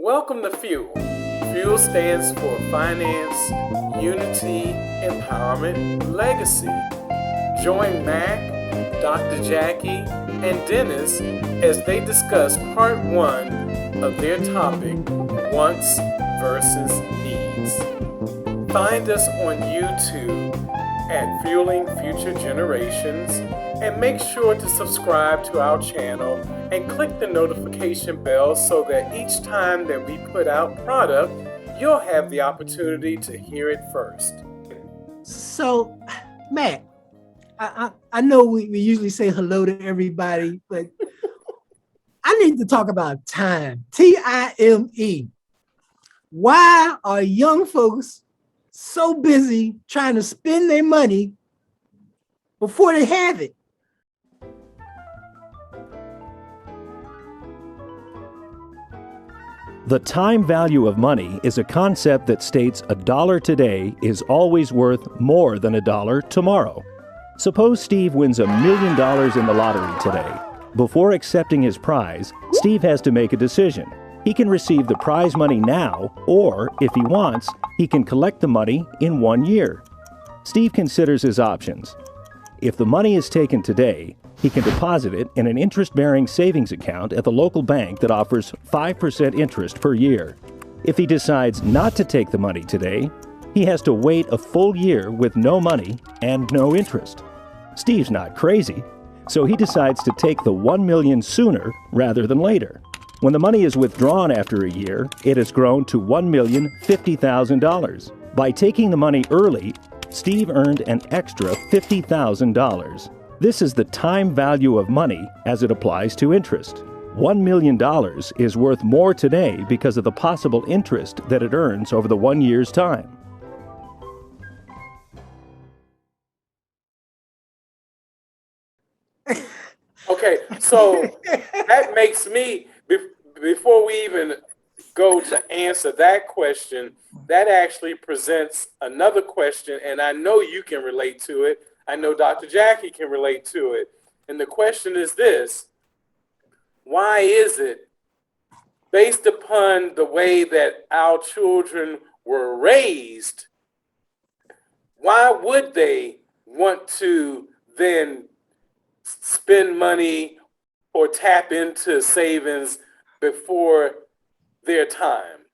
Welcome to Fuel. Fuel stands for Finance, Unity, Empowerment, Legacy. Join Mac, Dr. Jackie, and Dennis as they discuss part one of their topic, Wants versus Needs. Find us on YouTube at Fueling Future Generations and make sure to subscribe to our channel and click the notification bell so that each time that we put out product, you'll have the opportunity to hear it first. So, Matt, I know we usually say hello to everybody, but I need to talk about time. Time. Why are young folks so busy trying to spend their money before they have it? The time value of money is a concept that states $1 today is always worth more than $1 tomorrow. Suppose Steve wins $1 million in the lottery today. Before accepting his prize, Steve has to make a decision. He can receive the prize money now, or if he wants, he can collect the money in 1 year. Steve considers his options. If the money is taken today, he can deposit it in an interest-bearing savings account at the local bank that offers 5% interest per year. If he decides not to take the money today, he has to wait a full year with no money and no interest. Steve's not crazy, so he decides to take the $1 million sooner rather than later. When the money is withdrawn after a year, it has grown to $1,050,000. By taking the money early, Steve earned an extra $50,000. This is the time value of money as it applies to interest. $1 million is worth more today because of the possible interest that it earns over the 1 year's time. Okay, so that makes me, before we even go to answer that question, that actually presents another question, and I know you can relate to it. I know Dr. Jackie can relate to it. And the question is this: why is it, based upon the way that our children were raised, why would they want to then spend money or tap into savings before their time?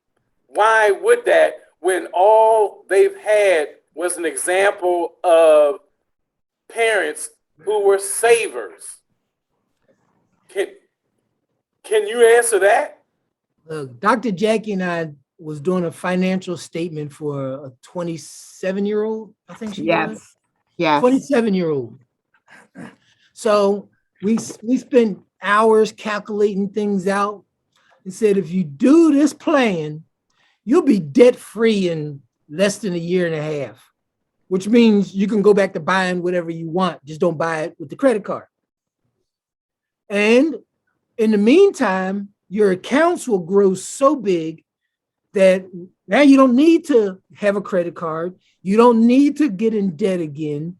Why would that, when all they've had was an example of parents who were savers? Can you answer that? Look, Dr. Jackie and I was doing a financial statement for a 27-year-old, I think she was. Yes. 27-year-old. So we spent hours calculating things out and said, if you do this plan, you'll be debt-free in less than a year and a half, which means you can go back to buying whatever you want. Just don't buy it with the credit card. And in the meantime, your accounts will grow so big that now you don't need to have a credit card. You don't need to get in debt again.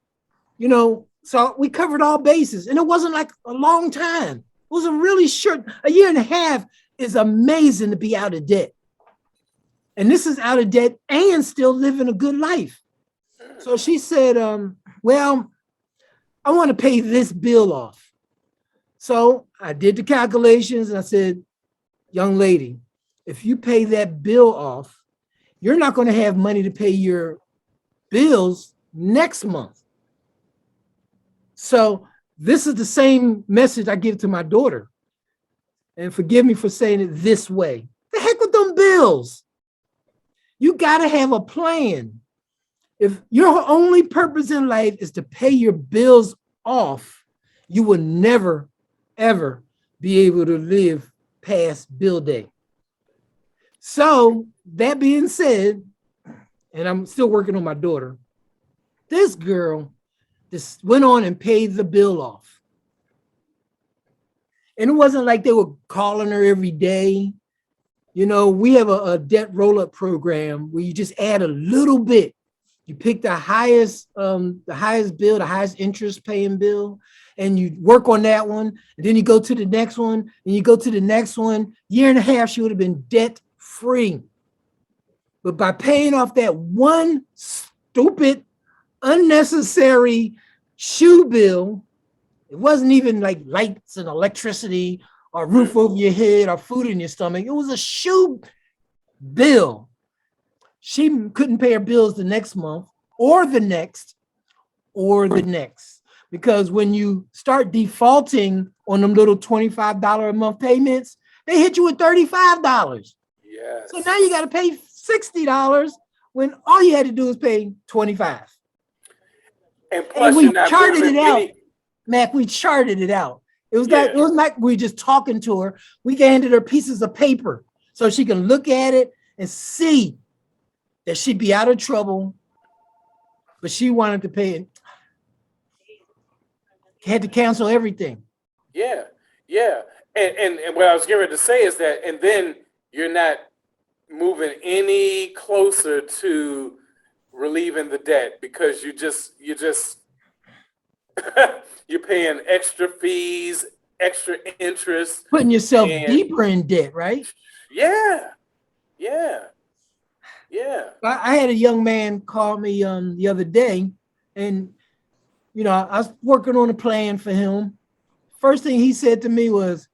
You know, so we covered all bases, and it wasn't like a long time. It was a really short, a year and a half is amazing to be out of debt. And this is out of debt and still living a good life. So she said, well, I want to pay this bill off. So I did the calculations and I said, young lady, if you pay that bill off, you're not going to have money to pay your bills next month. So this is the same message I give to my daughter. And forgive me for saying it this way. The heck with them bills. You got to have a plan. If your only purpose in life is to pay your bills off, you will never, ever be able to live past bill day. So that being said, and I'm still working on my daughter, this girl just went on and paid the bill off. And it wasn't like they were calling her every day. You know, we have a debt roll-up program where you just add a little bit. You pick the highest bill, the highest interest paying bill, and you work on that one. And then you go to the next one, and you go to the next one. Year and a half, she would have been debt free. But by paying off that one stupid, unnecessary shoe bill, it wasn't even like lights and electricity or roof over your head or food in your stomach. It was a shoe bill. She couldn't pay her bills the next month or the next or the next. Because when you start defaulting on them little $25 a month payments, they hit you with $35. Yes. So now you got to pay $60 when all you had to do was pay $25. And plus, we you're not charted it moving out, any. Mac. We charted it out. It was Yeah. like we were just talking to her. We handed her pieces of paper so she can look at it and see that she'd be out of trouble, but she wanted to pay it. Had to cancel everything. Yeah, yeah. And what I was getting ready to say is that, and then you're not moving any closer to relieving the debt because you just you're paying extra fees, extra interest, Putting yourself and deeper in debt, right? yeah. I had a young man call me the other day, and I was working on a plan for him. First thing he said to me was,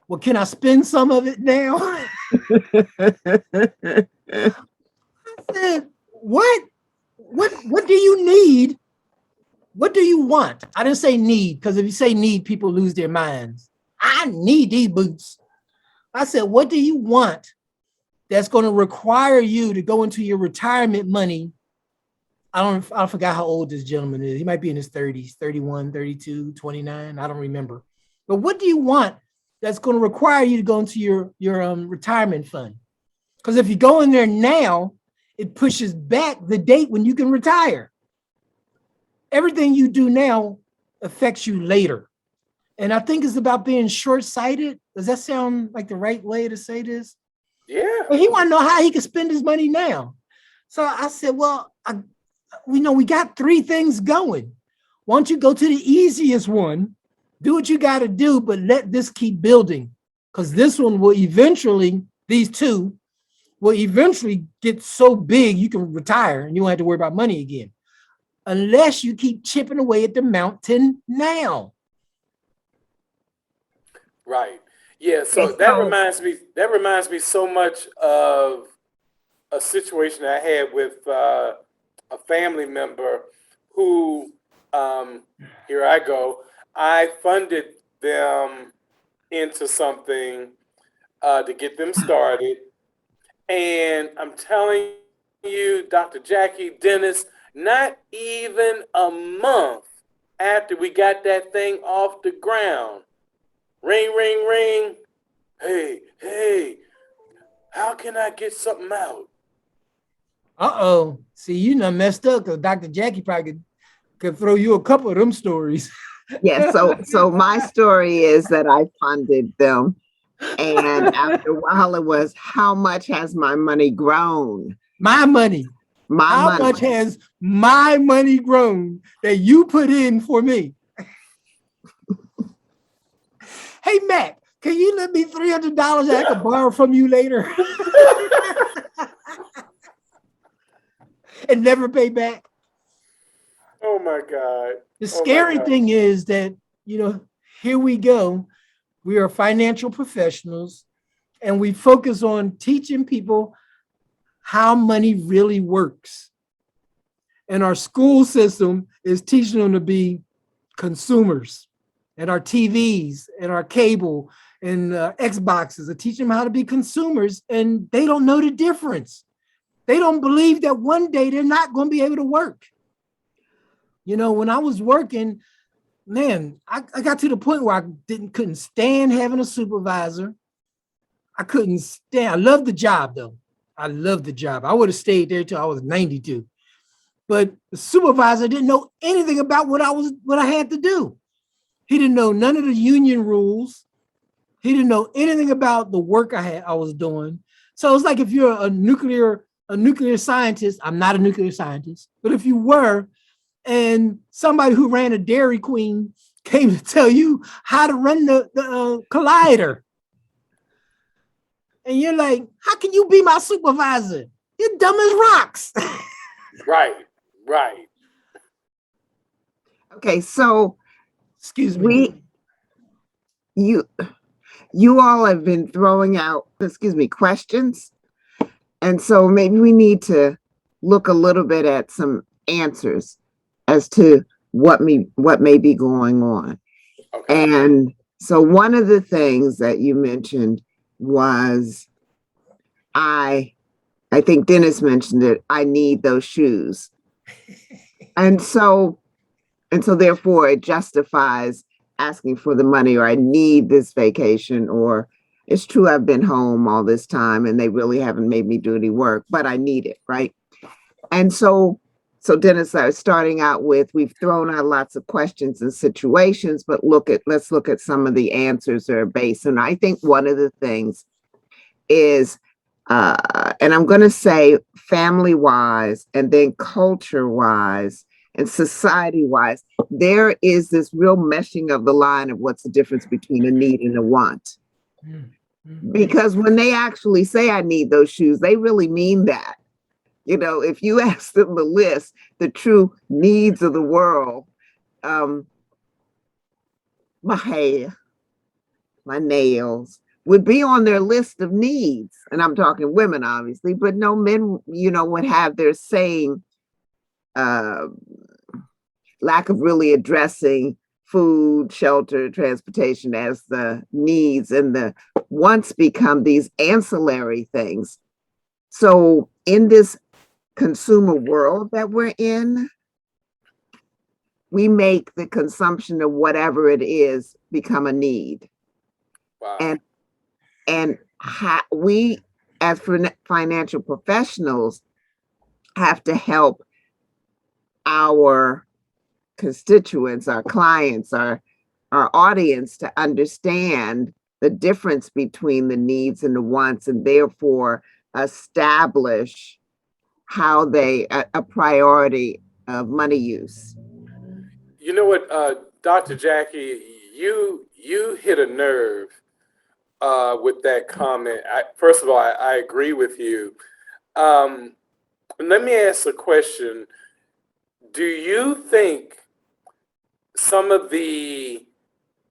"Well, can I spend some of it now?" I said, "What? What do you need? What do you want?" I didn't say need, because if you say need, people lose their minds. I need these boots. I said, "What do you want that's going to require you to go into your retirement money?" I forgot how old this gentleman is. He might be in his 30s, 31, 32, 29. I don't remember. But what do you want that's going to require you to go into your retirement fund? Because if you go in there now, it pushes back the date when you can retire. Everything you do now affects you later. And I think it's about being short-sighted. Does that sound like the right way to say this? Yeah. But he want to know how he can spend his money now. So I said, well, we got three things going. Why don't you go to the easiest one, do what you got to do, but let this keep building, because this one will eventually, these two will eventually get so big you can retire and you won't have to worry about money again, unless you keep chipping away at the mountain now. Right. Yeah. So that reminds me so much of a situation I had with a family member who, here I go, I funded them into something to get them started. And I'm telling you, Dr. Jackie, Dennis, not even a month after we got that thing off the ground, ring, ring, ring. Hey, how can I get something out? Uh-oh. See, you done messed up, because Dr. Jackie probably could throw you a couple of them stories. Yeah, so my story is that I funded them, and after a while it was, how much has my money grown? My money. How much has my money grown that you put in for me? Hey, Mac, can you lend me $300 that I can borrow from you later? And never pay back? Oh my God. The scary thing is that, here we go. We are financial professionals, and we focus on teaching people how money really works. And our school system is teaching them to be consumers, and our TVs and our cable and Xboxes are teaching them how to be consumers, and they don't know the difference. They don't believe that one day they're not going to be able to work. When I was working, man, I got to the point where I couldn't stand having a supervisor. I couldn't stand. I loved the job, though. I loved the job. I would have stayed there till I was 92. But the supervisor didn't know anything about what I had to do. He didn't know none of the union rules. He didn't know anything about the work I was doing. So it's like if you're a nuclear scientist. I'm not a nuclear scientist, but if you were, and somebody who ran a Dairy Queen came to tell you how to run the collider, And you're like, how can you be my supervisor? You're dumb as rocks. Right, right. Okay, so Excuse me. you you all have been throwing out, questions. And so maybe we need to look a little bit at some answers as to what may be going on. Okay. And so one of the things that you mentioned was I think Dennis mentioned it, I need those shoes. And so therefore it justifies asking for the money, or I need this vacation, or it's true I've been home all this time and they really haven't made me do any work, but I need it, right? And so Dennis, I was starting out with, we've thrown out lots of questions and situations, but let's look at some of the answers that are based. And I think one of the things is, and I'm going to say family wise, and then culture wise, and society wise, there is this real meshing of the line of what's the difference between a need and a want. Because when they actually say, I need those shoes, they really mean that. You know, if you ask them to list the true needs of the world, my hair, my nails would be on their list of needs. And I'm talking women, obviously, but no, men, would have their same lack of really addressing food, shelter, transportation as the needs, and the wants become these ancillary things. So in this consumer world that we're in, we make the consumption of whatever it is become a need. Wow. And we as financial professionals have to help our constituents, our clients, our audience to understand the difference between the needs and the wants, and therefore establish how they a priority of money use. You know what, Dr. Jackie, you hit a nerve with that comment. First of all, I agree with you. Let me ask a question. Do you think some of the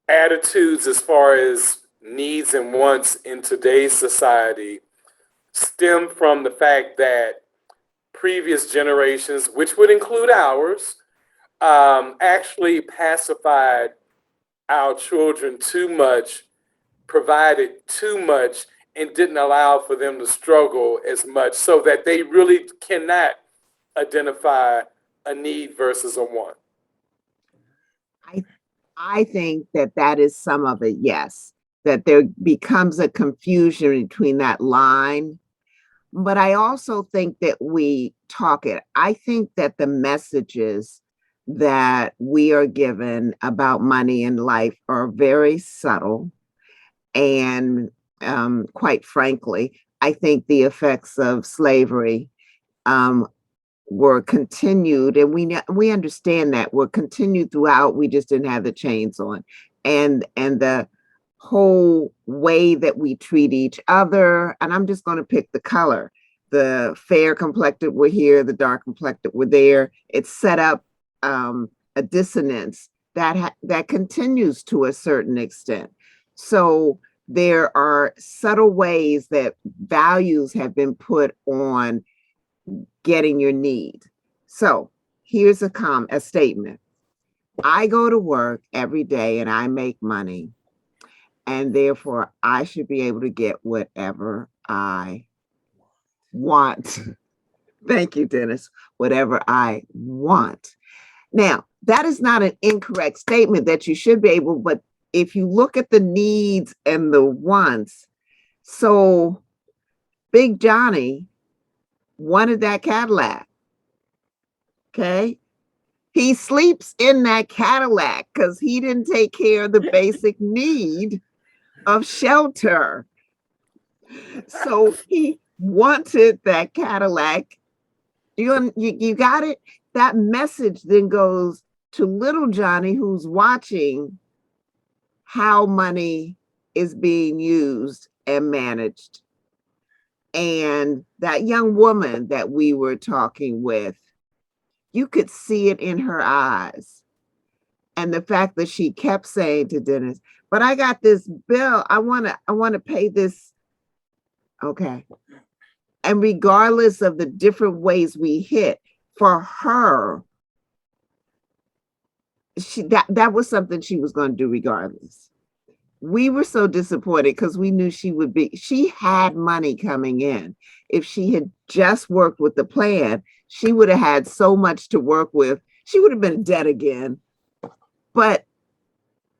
attitudes as far as needs and wants in today's society stem from the fact that previous generations, which would include ours, actually pacified our children too much, provided too much, and didn't allow for them to struggle as much, so that they really cannot identify a need versus a want? I think that is some of it, yes, that there becomes a confusion between that line. But I also think that we talk it. I think that the messages that we are given about money in life are very subtle. And quite frankly, I think the effects of slavery were continued, and we understand that were continued throughout. We just didn't have the chains on, and the whole way that we treat each other. And I'm just going to pick the color. The fair complected were here, the dark complected were there. It set up a dissonance that continues to a certain extent. So there are subtle ways that values have been put on getting your need. So here's a statement. I go to work every day and I make money, and therefore I should be able to get whatever I want. Thank you, Dennis. Whatever I want. Now, that is not an incorrect statement that you should be able, but if you look at the needs and the wants, so Big Johnny wanted that Cadillac. Okay. He sleeps in that Cadillac because he didn't take care of the basic need of shelter. So he wanted that Cadillac. You got it? That message then goes to little Johnny, who's watching how money is being used and managed. And that young woman that we were talking with, you could see it in her eyes. And the fact that she kept saying to Dennis, but I got this bill. I want to pay this. Okay. And regardless of the different ways we hit, for her, that was something she was going to do regardless. We were so disappointed because we knew she had money coming in. If she had just worked with the plan, she would have had so much to work with. She would have been dead again. But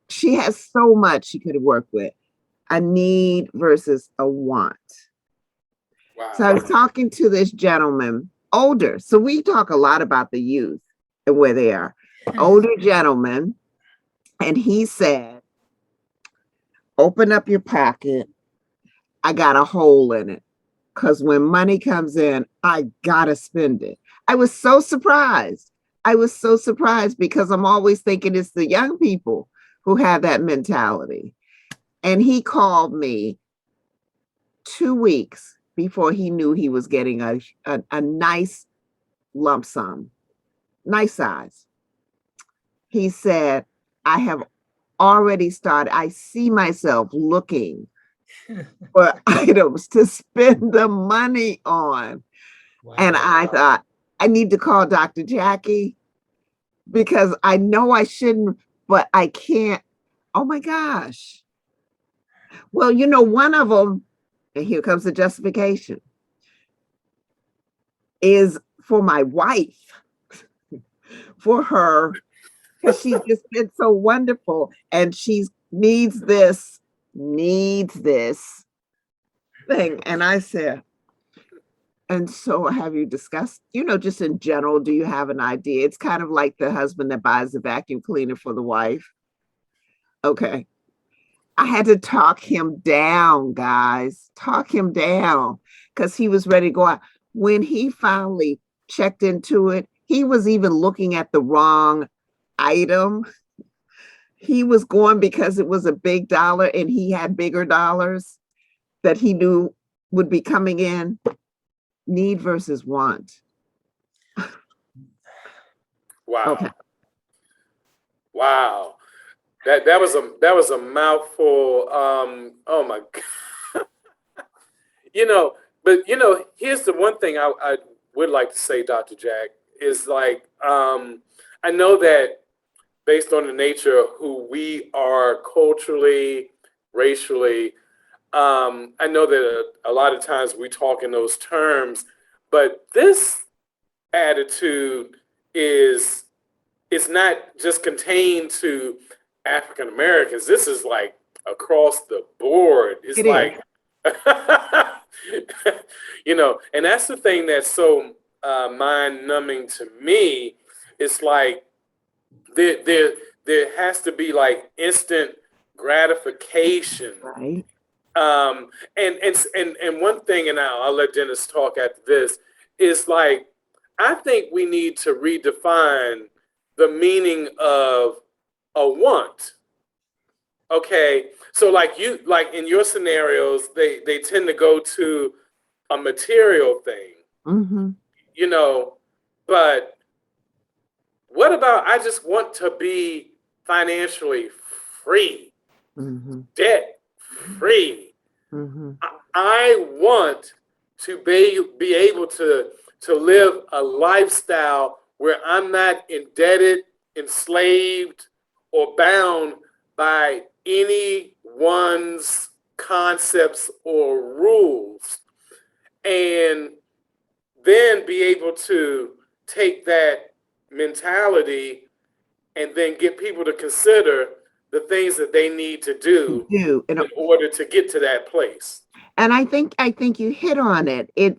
she has so much she could have worked with. A need versus a want. Wow. So I was talking to this gentleman, older. So we talk a lot about the youth and where they are. Older gentleman. And he said, open up your pocket. I got a hole in it. Because when money comes in, I got to spend it. I was so surprised. Because I'm always thinking it's the young people who have that mentality. And he called me 2 weeks before he knew he was getting a nice lump sum, nice size. He said, I have already started. I see myself looking for items to spend the money on. Wow. And I thought, I need to call Dr. Jackie because I know I shouldn't, but I can't. Oh my gosh. Well, one of them, and here comes the justification, is for my wife, for her, because she's just been so wonderful and she needs this thing. And I said, and so have you discussed, just in general, do you have an idea? It's kind of like the husband that buys the vacuum cleaner for the wife. Okay. I had to talk him down, guys, because he was ready to go out. When he finally checked into it, he was even looking at the wrong item. He was going because it was a big dollar and he had bigger dollars that he knew would be coming in. Need versus want. Wow. Okay. Wow. That was a mouthful. Oh my God. But here's the one thing I would like to say, Dr. Jack, is like, I know that based on the nature of who we are culturally, racially, I know that a lot of times we talk in those terms, but this attitude is not just contained to African Americans. This is like across the board. It's like, and that's the thing that's so mind numbing to me. It's like there has to be like instant gratification. Right. And one thing, and I'll let Dennis talk after this, is like, I think we need to redefine the meaning of a want. Okay, so like in your scenarios, they tend to go to a material thing, Mm-hmm. But what about I just want to be financially free, Mm-hmm. debt free. Mm-hmm. I want to be able to live a lifestyle where I'm not indebted, enslaved, or bound by anyone's concepts or rules, and then be able to take that mentality and then get people to consider the things that they need to do in order to get to that place. And I think you hit on it. It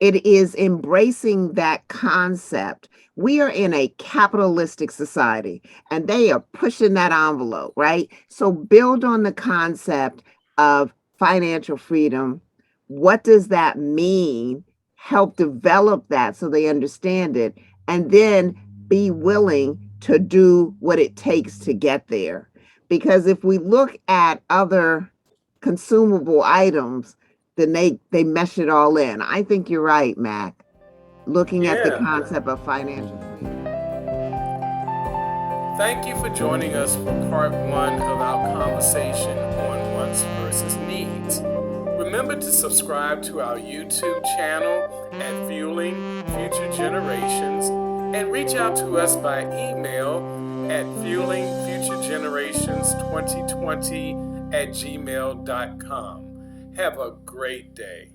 is embracing that concept. We are in a capitalistic society and they are pushing that envelope, right? So build on the concept of financial freedom. What does that mean? Help develop that so they understand it, and then be willing to do what it takes to get there. Because if we look at other consumable items, then they mesh it all in. I think you're right, Mac. Looking at the Yeah. concept of financial freedom. Thank you for joining us for part 1 of our conversation on wants versus needs. Remember to subscribe to our YouTube channel at Fueling Future Generations and reach out to us by email at fuelingfuturegenerations2020@gmail.com. Have a great day.